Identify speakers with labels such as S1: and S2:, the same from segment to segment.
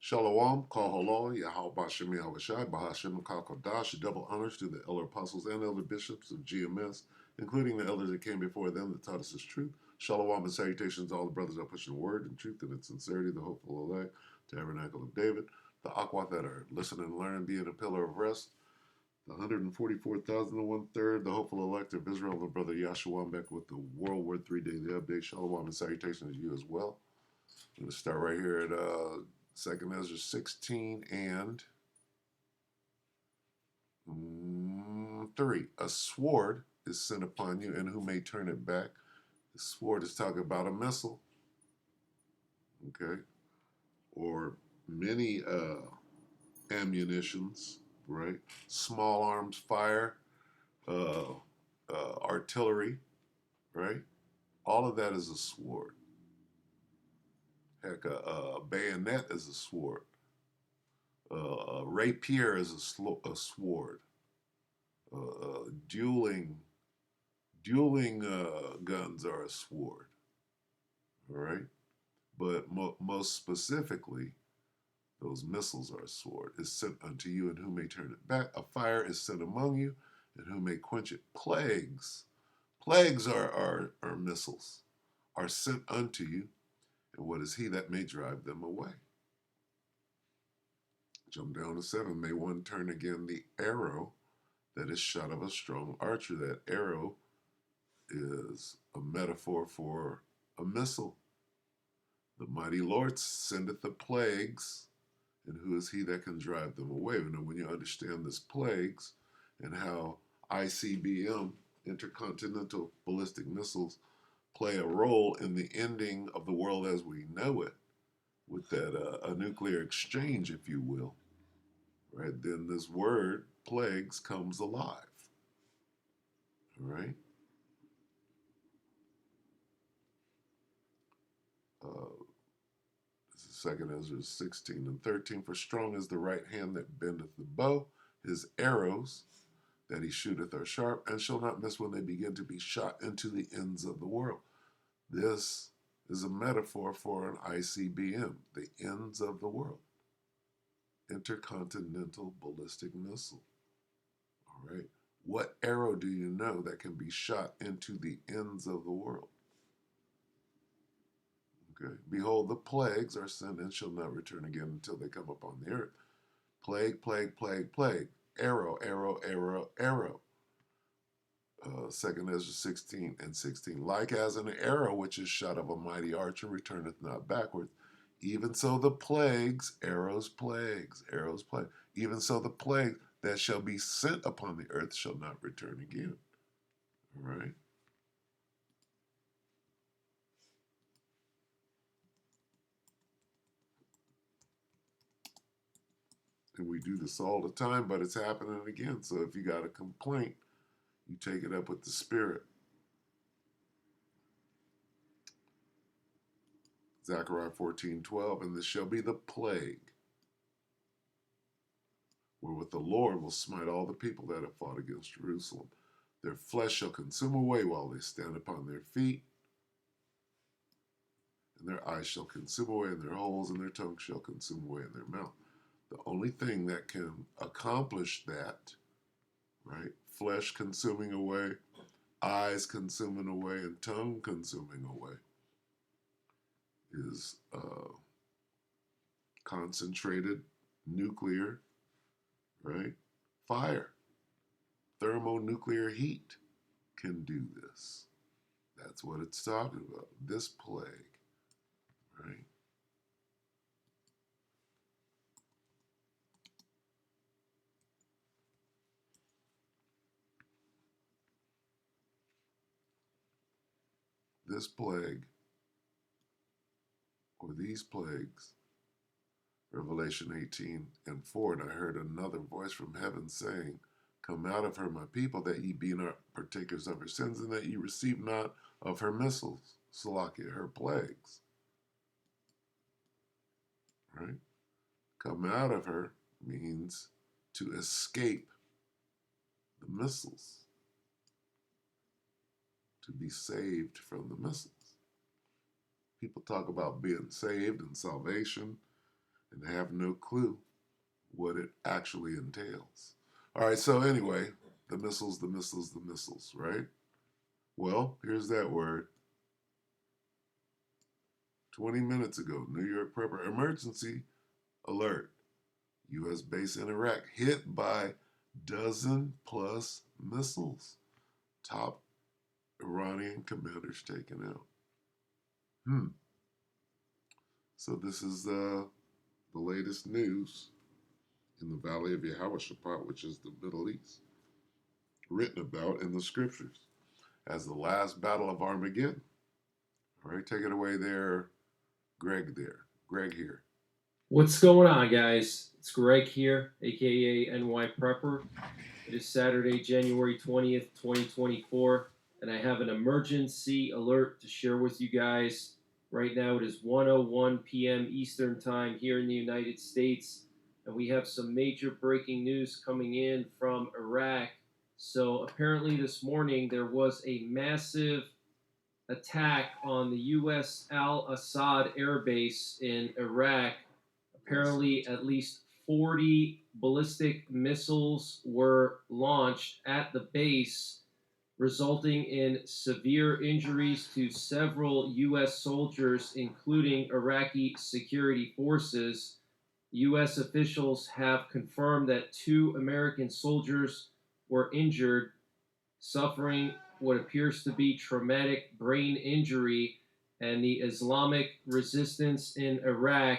S1: Shalom, Kahalo, Yahal Bashem Yahushai, Bahashem Kakodash, double honors to the elder apostles and elder bishops of GMS, including the elders that came before them that taught us this truth. Shalom and salutations to all the brothers that push the word and truth and its sincerity, the hopeful elect, tabernacle of David, the Aqua that are listening and learning, being a pillar of rest, the 144,001 third, the hopeful elect of Israel, the brother Yahshua back with the World War III Daily Update. Shalom and salutations to you as well. I'm going to start right here at 2nd Ezra 16 and 3. A sword is sent upon you, and who may turn it back? The sword is talking about a missile, okay, or many ammunitions, right? Small arms fire, uh, artillery, right? All of that is a sword. Heck, a bayonet is a sword. A rapier is a sword. Dueling guns are a sword. All right, but most specifically, those missiles are a sword. Is sent unto you, and who may turn it back? A fire is sent among you, and who may quench it? Plagues are missiles, are sent unto you, and what is he that may drive them away? Jump down to 7. May one turn again the arrow that is shot of a strong archer. That arrow is a metaphor for a missile. The mighty Lord sendeth the plagues, and who is he that can drive them away? You know, when you understand this plagues and how ICBM, intercontinental ballistic missiles, play a role in the ending of the world as we know it, with that a nuclear exchange, if you will, right? Then this word plagues comes alive, all right? This is 2nd Ezra 16 and 13. For strong is the right hand that bendeth the bow, his arrows that he shooteth are sharp, and shall not miss when they begin to be shot into the ends of the world. This is a metaphor for an ICBM, the ends of the world, intercontinental ballistic missile. All right. What arrow do you know that can be shot into the ends of the world? Okay. Behold, the plagues are sent and shall not return again until they come upon the earth. Plague, plague, plague, plague. Arrow, arrow, arrow, arrow. 2nd Ezra 16 and 16. Like as an arrow which is shot of a mighty archer returneth not backward, even so the plagues, arrows, plagues, arrows, plagues, even so the plague that shall be sent upon the earth shall not return again. All right. And we do this all the time, but it's happening again. So if you got a complaint, you take it up with the Spirit. Zechariah 14:12, and this shall be the plague wherewith the Lord will smite all the people that have fought against Jerusalem. Their flesh shall consume away while they stand upon their feet, and their eyes shall consume away in their holes, and their tongue shall consume away in their mouth. The only thing that can accomplish that, right, flesh consuming away, eyes consuming away, and tongue consuming away, is concentrated nuclear, right, fire. Thermonuclear heat can do this. That's what it's talking about, this plague, right? This plague, or these plagues, Revelation 18 and 4, and I heard another voice from heaven saying, Come out of her, my people, that ye be not partakers of her sins, and that ye receive not of her missiles, Salakia, her plagues. Right? Come out of her means to escape the missiles, to be saved from the missiles. People talk about being saved and salvation and have no clue what it actually entails. All right, so anyway, the missiles, the missiles, the missiles, right? Well, here's that word. 20 minutes ago, New York Prepper emergency alert. U.S. base in Iraq hit by dozen plus missiles. Top Iranian commanders taken out. So this is the latest news in the Valley of Yehoshaphat, which is the Middle East, written about in the scriptures as the last battle of Armageddon. All right, take it away there, Greg there. Greg here.
S2: What's going on, guys? It's Greg here, aka NY Prepper. It is Saturday, January 20th, 2024, and I have an emergency alert to share with you guys. Right now, it is 1:01 p.m. Eastern Time here in the United States, and we have some major breaking news coming in from Iraq. So, apparently, this morning there was a massive attack on the U.S. Al Assad Air Base in Iraq. Apparently, at least 40 ballistic missiles were launched at the base, resulting in severe injuries to several U.S. soldiers, including Iraqi security forces. U.S. officials have confirmed that 2 American soldiers were injured, suffering what appears to be traumatic brain injury, and the Islamic resistance in Iraq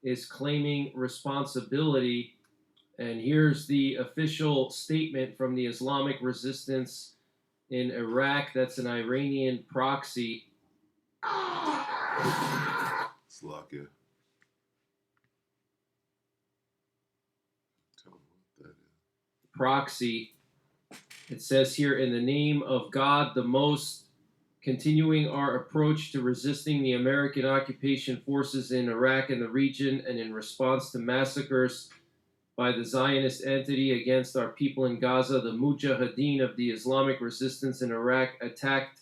S2: is claiming responsibility. And here's the official statement from the Islamic resistance in Iraq. That's an Iranian proxy.
S1: Slovakia. Tell them what that is.
S2: Proxy. It says here, in the name of God the Most, continuing our approach to resisting the American occupation forces in Iraq and the region, and in response to massacres by the Zionist entity against our people in Gaza, the Mujahideen of the Islamic resistance in Iraq attacked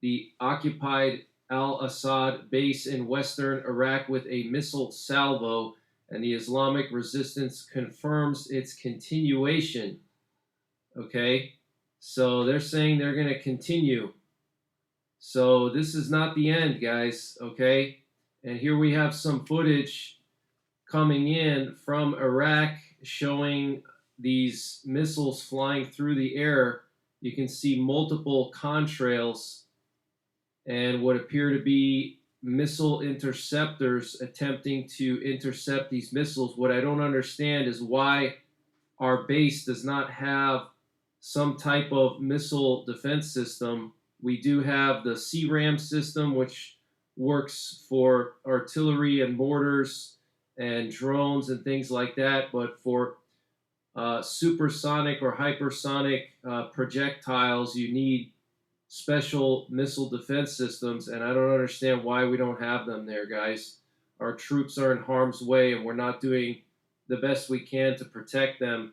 S2: the occupied al-Assad base in western Iraq with a missile salvo, and the Islamic resistance confirms its continuation. Okay, so they're saying they're going to continue. So this is not the end, guys, okay? And here we have some footage coming in from Iraq showing these missiles flying through the air. You can see multiple contrails and what appear to be missile interceptors attempting to intercept these missiles. What I don't understand is why our base does not have some type of missile defense system. We do have the CRAM system, which works for artillery and mortars and drones and things like that. But for supersonic or hypersonic projectiles, you need special missile defense systems. And I don't understand why we don't have them there, guys. Our troops are in harm's way, and we're not doing the best we can to protect them.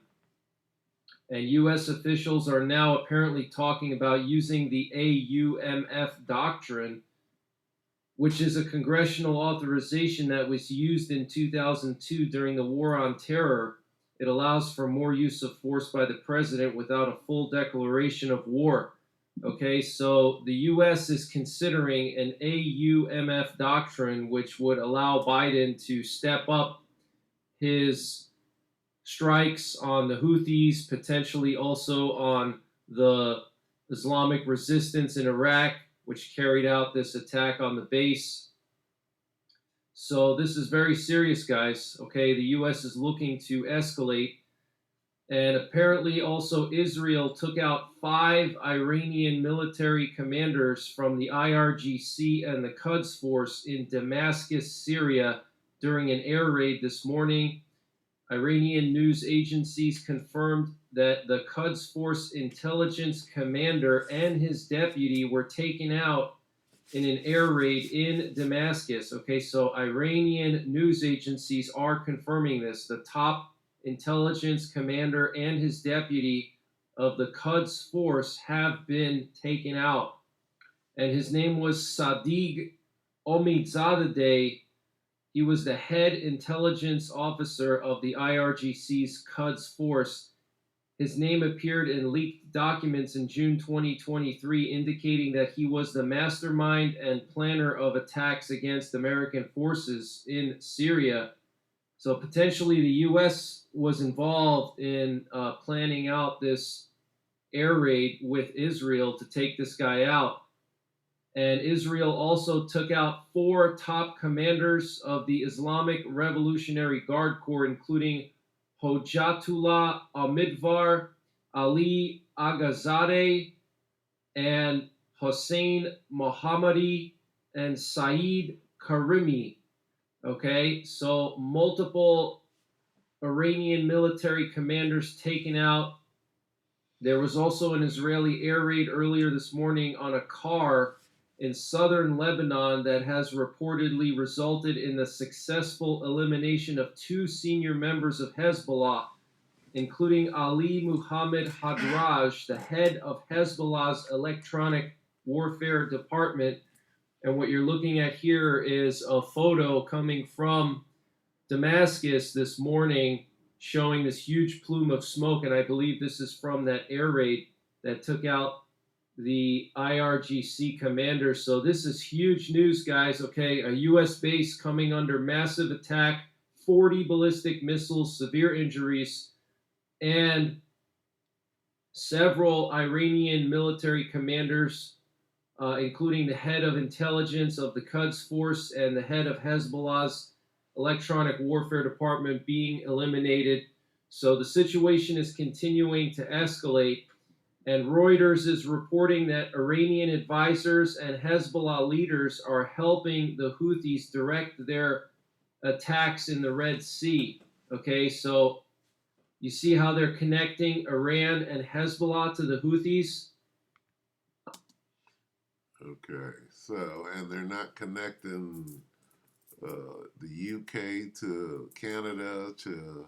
S2: And U.S. officials are now apparently talking about using the AUMF doctrine, which is a congressional authorization that was used in 2002 during the War on Terror. It allows for more use of force by the president without a full declaration of war. Okay, so the U.S. is considering an AUMF doctrine, which would allow Biden to step up his strikes on the Houthis, potentially also on the Islamic resistance in Iraq, which carried out this attack on the base. So this is very serious, guys. Okay, the U.S. is looking to escalate. And apparently also Israel took out 5 Iranian military commanders from the IRGC and the Quds Force in Damascus, Syria during an air raid this morning. Iranian news agencies confirmed that the Quds Force intelligence commander and his deputy were taken out in an air raid in Damascus. Okay, so Iranian news agencies are confirming this. The top intelligence commander and his deputy of the Quds Force have been taken out. And his name was Sadiq Omidzadeh, He was the head intelligence officer of the IRGC's Quds Force. His name appeared in leaked documents in June 2023, indicating that he was the mastermind and planner of attacks against American forces in Syria. So potentially the U.S. was involved in planning out this air raid with Israel to take this guy out. And Israel also took out 4 top commanders of the Islamic Revolutionary Guard Corps, including Hojatullah Amidvar, Ali Agazadeh, and Hossein Mohammadi, and Saeed Karimi. Okay, so multiple Iranian military commanders taken out. There was also an Israeli air raid earlier this morning on a car in southern Lebanon that has reportedly resulted in the successful elimination of 2 senior members of Hezbollah, including Ali Muhammad Hadraj, the head of Hezbollah's electronic warfare department. And what you're looking at here is a photo coming from Damascus this morning showing this huge plume of smoke, and I believe this is from that air raid that took out the IRGC commander. So this is huge news, guys. Okay, a U.S. base coming under massive attack, 40 ballistic missiles, severe injuries, and several Iranian military commanders, including the head of intelligence of the Quds Force and the head of Hezbollah's electronic warfare department, being eliminated. So the situation is continuing to escalate. And Reuters is reporting that Iranian advisors and Hezbollah leaders are helping the Houthis direct their attacks in the Red Sea. Okay, so you see how they're connecting Iran and Hezbollah to the Houthis?
S1: Okay, so, and they're not connecting the UK to Canada to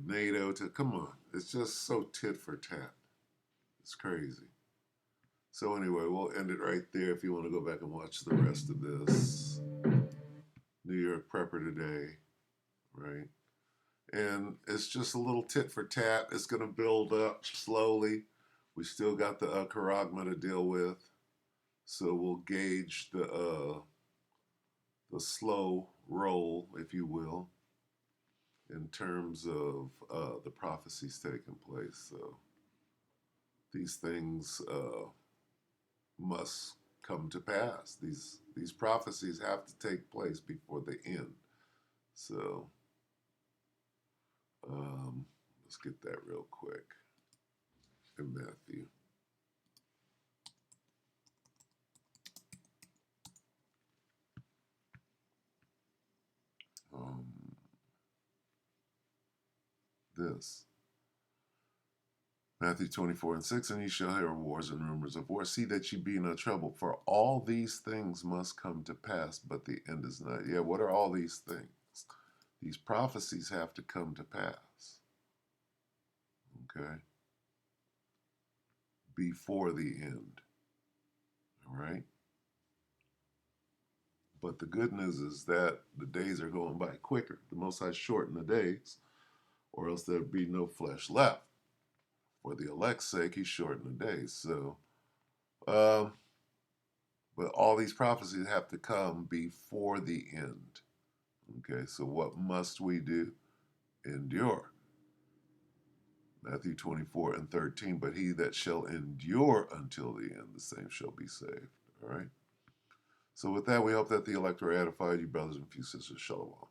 S1: NATO to, come on, it's just so tit for tat. It's crazy. So anyway, we'll end it right there if you want to go back and watch the rest of this. New York Prepper today, right? And it's just a little tit for tat. It's going to build up slowly. We still got the Karagma to deal with, so we'll gauge the slow roll, if you will, in terms of the prophecies taking place. So these things must come to pass. These prophecies have to take place before the end. So let's get that real quick in Matthew. This. Matthew 24:6, and ye shall hear of wars and rumors of wars. See that ye be no trouble, for all these things must come to pass, but the end is not. Yeah, what are all these things? These prophecies have to come to pass. Okay? Before the end. All right? But the good news is that the days are going by quicker. The Most High shorten the days, or else there'd be no flesh left. For the elect's sake, he shortened the days. So, but all these prophecies have to come before the end. Okay, so what must we do? Endure. Matthew 24:13, but he that shall endure until the end, the same shall be saved. All right? So with that, we hope that the elect are edified. You brothers and few sisters, shalom.